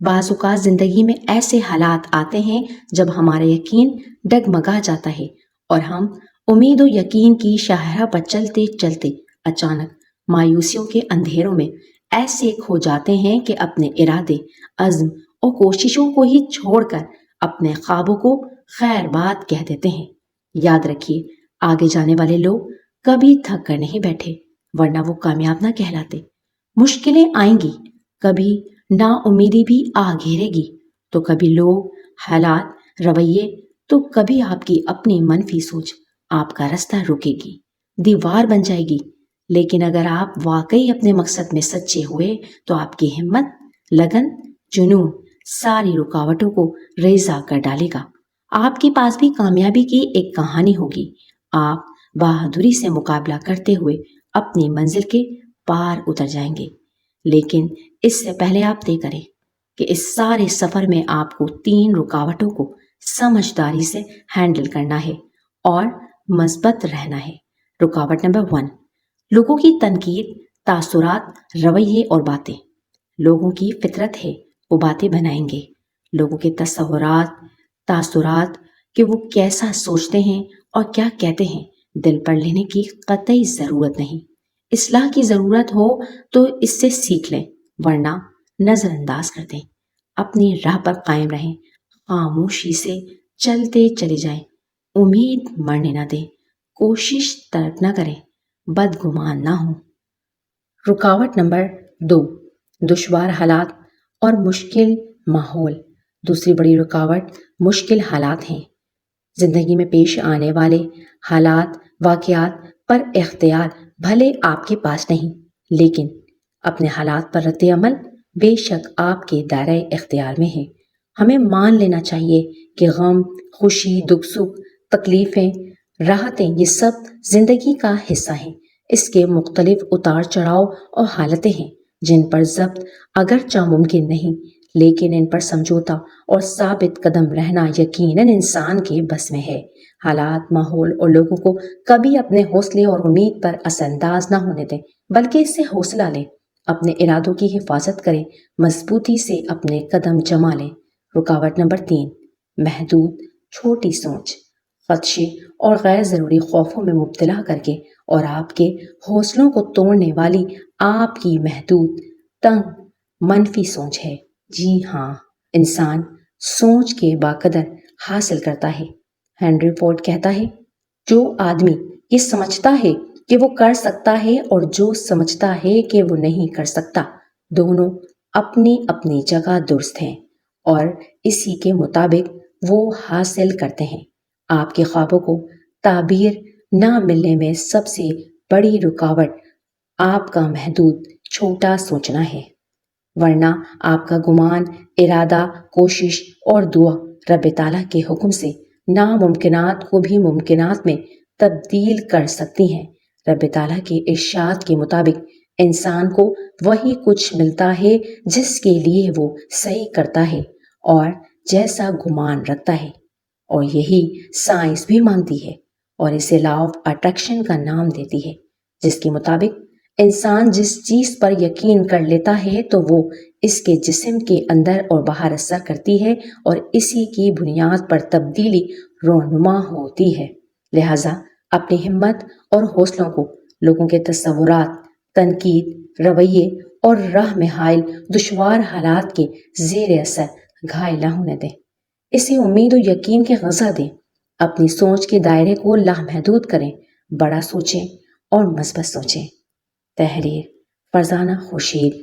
بعض اوقات زندگی میں ایسے حالات آتے ہیں جب ہمارا یقین ڈگمگا جاتا ہے اور ہم امید و یقین کی شاہراہ پر چلتے چلتے اچانک مایوسیوں کے اندھیروں میں ایسے کھو جاتے ہیں کہ اپنے ارادے، عزم اور کوششوں کو ہی چھوڑ کر اپنے خوابوں کو خیر بات کہہ دیتے ہیں۔ یاد رکھیے، آگے جانے والے لوگ کبھی تھک کر نہیں بیٹھے، ورنہ وہ کامیاب نہ کہلاتے۔ مشکلیں آئیں گی، کبھی نا امیدی بھی آ گھیرے گی، تو کبھی لوگ، حالات، رویے، تو کبھی آپ کی اپنی منفی سوچ آپ کا رستہ روکے گی، دیوار بن جائے گی۔ لیکن اگر آپ واقعی اپنے مقصد میں سچے ہوئے تو آپ کی ہمت، لگن، جنون ساری رکاوٹوں کو ریزہ کر ڈالے گا۔ آپ کے پاس بھی کامیابی کی ایک کہانی ہوگی۔ آپ بہادری سے مقابلہ کرتے ہوئے اپنی منزل کے پار اتر جائیں گے۔ لیکن اس سے پہلے آپ طے کریں کہ اس سارے سفر میں آپ کو 3 رکاوٹوں کو سمجھداری سے ہینڈل کرنا ہے اور مثبت رہنا ہے۔ رکاوٹ نمبر 1، لوگوں کی تنقید، تاثرات، رویے اور باتیں۔ لوگوں کی فطرت ہے وہ باتیں بنائیں گے۔ لوگوں کے تصورات، تاثرات کہ وہ کیسا سوچتے ہیں اور کیا کہتے ہیں، دل پر لینے کی قطعی ضرورت نہیں۔ اصلاح کی ضرورت ہو تو اس سے سیکھ لیں، ورنہ نظر انداز کر دیں۔ اپنی راہ پر قائم رہیں، خاموشی سے چلتے چلے جائیں، امید مرنے نہ دیں، کوشش ترک نہ کریں، بدگمان نہ ہوں۔ رکاوٹ نمبر 2، دشوار حالات اور مشکل ماحول۔ دوسری بڑی رکاوٹ مشکل حالات ہیں۔ زندگی میں پیش آنے والے حالات، واقعات پر اختیار بھلے آپ کے پاس نہیں، لیکن اپنے حالات پر رد عمل بے شک آپ کے دائرۂ اختیار میں ہے۔ ہمیں مان لینا چاہیے کہ غم، خوشی، دکھ سکھ، تکلیفیں، راحتیں یہ سب زندگی کا حصہ ہیں۔ اس کے مختلف اتار چڑھاؤ اور حالتیں ہیں جن پر ضبط اگرچہ ممکن نہیں، لیکن ان پر سمجھوتا اور ثابت قدم رہنا یقیناً انسان کے بس میں ہے۔ حالات، ماحول اور لوگوں کو کبھی اپنے حوصلے اور امید پر اثر انداز نہ ہونے دیں، بلکہ اس سے حوصلہ لیں۔ اپنے ارادوں کی حفاظت کریں، مضبوطی سے اپنے قدم جما لیں۔ رکاوٹ نمبر 3، محدود چھوٹی سوچ۔ خدشے اور غیر ضروری خوفوں میں مبتلا کر کے اور آپ کے حوصلوں کو توڑنے والی آپ کی محدود، تنگ، منفی سوچ ہے۔ جی ہاں، انسان سوچ کے باقدر حاصل کرتا ہے۔ ہنری فورڈ کہتا ہے، جو آدمی یہ سمجھتا ہے کہ وہ کر سکتا ہے اور جو سمجھتا ہے کہ وہ نہیں کر سکتا، دونوں اپنی اپنی جگہ درست ہیں اور اسی کے مطابق وہ حاصل کرتے ہیں۔ آپ کے خوابوں کو تعبیر نہ ملنے میں سب سے بڑی رکاوٹ آپ کا محدود، چھوٹا سوچنا ہے، ورنہ آپ کا گمان، ارادہ، کوشش اور دعا رب تعالیٰ کے حکم سے ناممکنات کو بھی ممکنات میں تبدیل کر سکتی ہیں۔ رب تعالیٰ کے ارشاد کے مطابق انسان کو وہی کچھ ملتا ہے جس کے لیے وہ صحیح کرتا ہے اور جیسا گمان رکھتا ہے، اور یہی سائنس بھی مانتی ہے اور اسے لا آف اٹریکشن کا نام دیتی ہے، جس کے مطابق انسان جس چیز پر یقین کر لیتا ہے تو وہ اس کے جسم کے اندر اور باہر اثر کرتی ہے اور اسی کی بنیاد پر تبدیلی رونما ہوتی ہے۔ لہٰذا اپنی ہمت اور حوصلوں کو لوگوں کے تصورات، تنقید، رویے اور راہ میں حائل دشوار حالات کے زیر اثر گھائل نہ ہونے دیں۔ اسے امید و یقین کے غذا دیں۔ اپنی سوچ کے دائرے کو لامحدود کریں، بڑا سوچیں اور مثبت سوچیں۔ تحریر فرزانہ خورشید۔